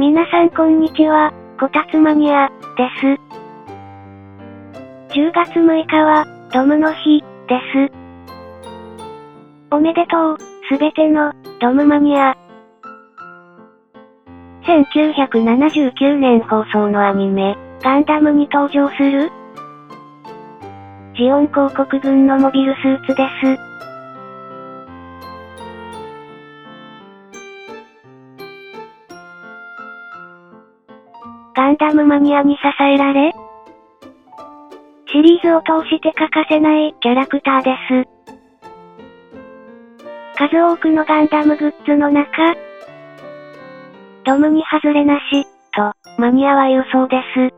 皆さんこんにちは、こたつマニア、です。10月6日は、ドムの日、です。おめでとう、すべての、ドムマニア。1979年放送のアニメ、ガンダムに登場するジオン広告群のモビルスーツです。ガンダムマニアに支えられ、シリーズを通して欠かせないキャラクターです。数多くのガンダムグッズの中、ドムに外れなし、と、マニアは言うそうです。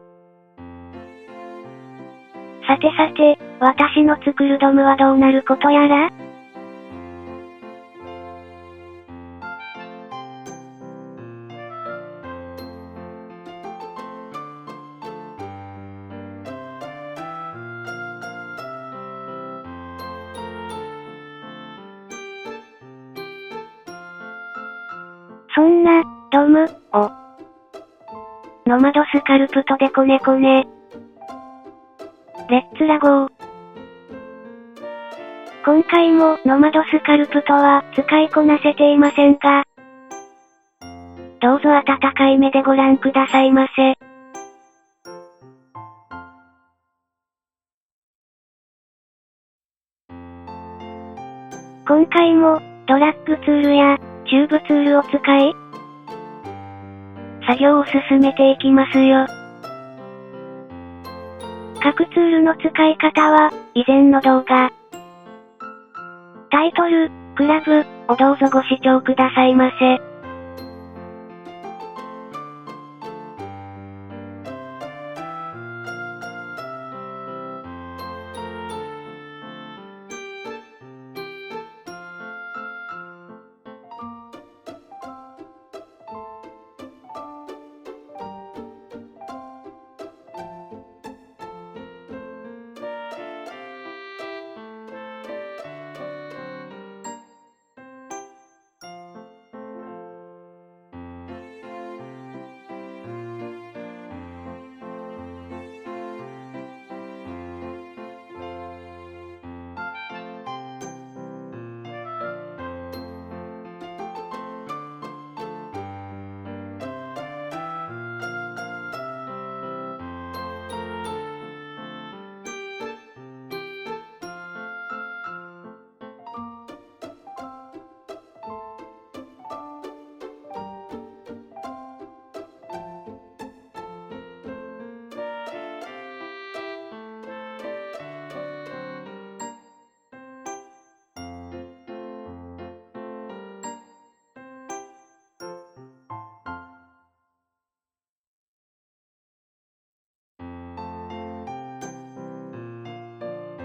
さてさて、私の作るドムはどうなることやら？そんな、ドム、を、ノマドスカルプトでコネコネ。レッツラゴー。今回もノマドスカルプトは使いこなせていませんが、どうぞ温かい目でご覧くださいませ。今回も、ドラッグツールや、チューブツールを使い、作業を進めていきますよ。各ツールの使い方は、以前の動画、タイトル、クラブ、をどうぞご視聴くださいませ。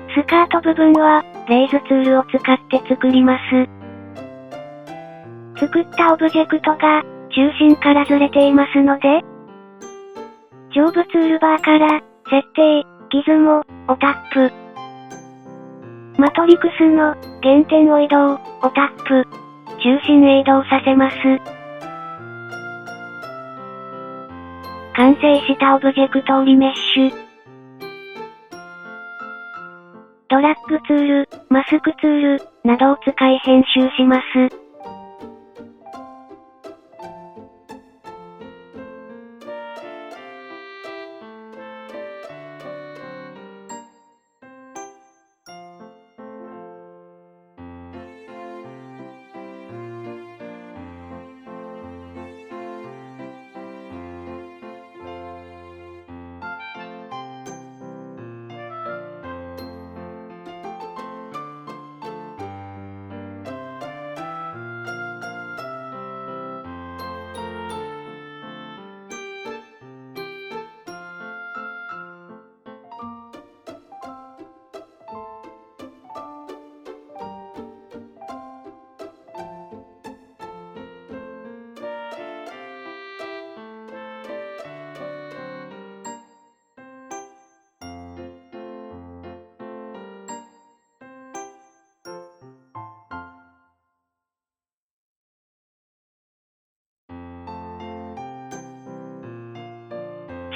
スカート部分は、レイズツールを使って作ります。作ったオブジェクトが、中心からずれていますので、上部ツールバーから、設定、ギズモ、をタップ。マトリクスの、原点を移動、をタップ。中心へ移動させます。完成したオブジェクトをリメッシュ。ドラッグツール、マスクツール、などを使い編集します。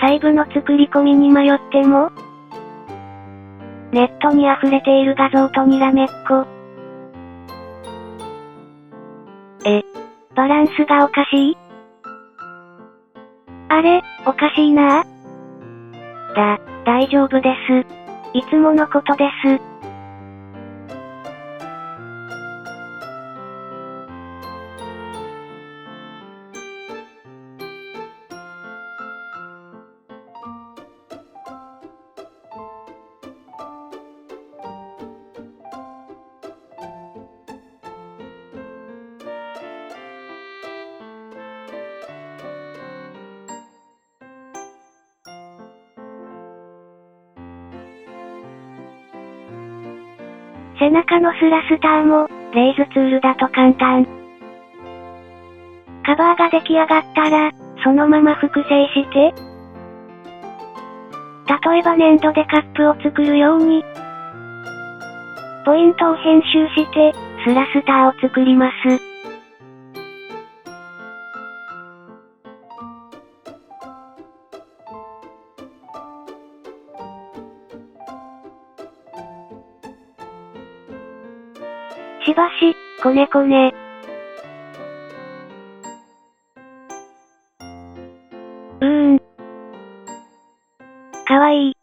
細部の作り込みに迷っても、ネットに溢れている画像とにらめっこ。バランスがおかしい？あれ、おかしいなぁ。大丈夫です。いつものことです。背中のスラスターも、レイズツールだと簡単。カバーが出来上がったら、そのまま複製して、例えば粘土でカップを作るように、ポイントを編集して、スラスターを作ります。しばし、こねこね。かわいい。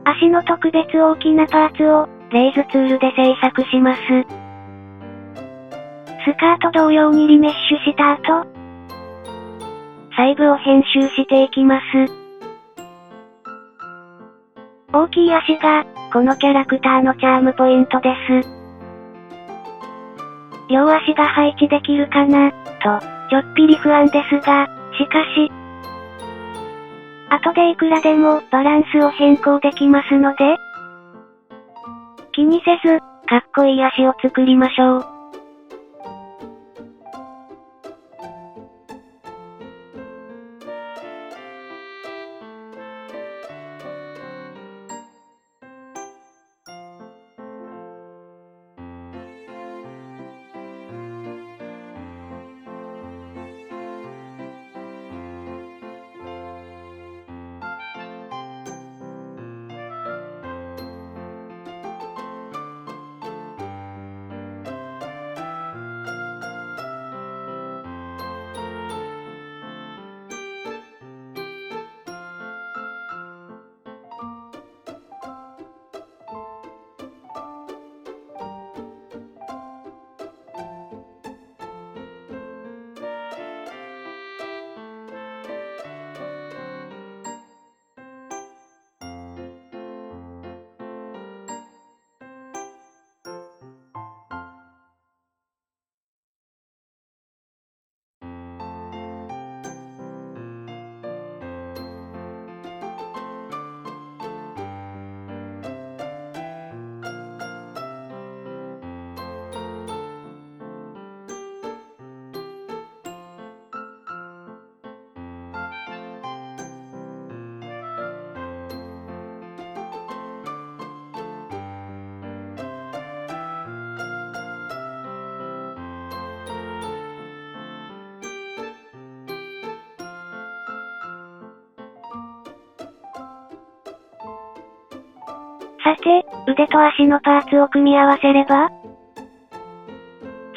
足の特別大きなパーツを、レイズツールで製作します。スカート同様にリメッシュした後、細部を編集していきます。大きい足が、このキャラクターのチャームポイントです。両足が配置できるかな、と、ちょっぴり不安ですが、しかし、後でいくらでもバランスを変更できますので、気にせず、かっこいい足を作りましょう。さて、腕と足のパーツを組み合わせれば、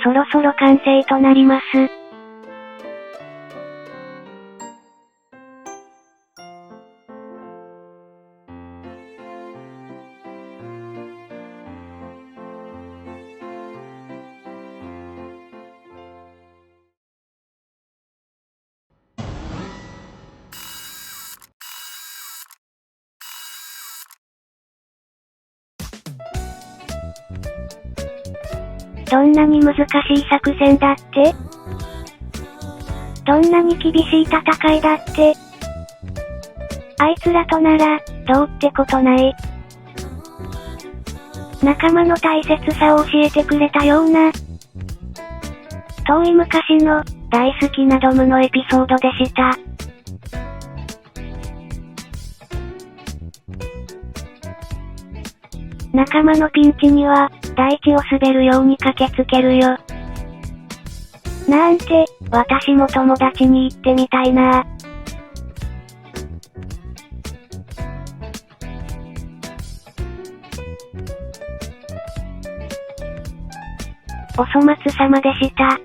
そろそろ完成となります。どんなに難しい作戦だって？どんなに厳しい戦いだって？あいつらとなら、どうってことない。仲間の大切さを教えてくれたような、遠い昔の、大好きなドムのエピソードでした。仲間のピンチには、大地を滑るように駆けつけるよ。なんて、私も友達に言ってみたいな。お粗末様でした。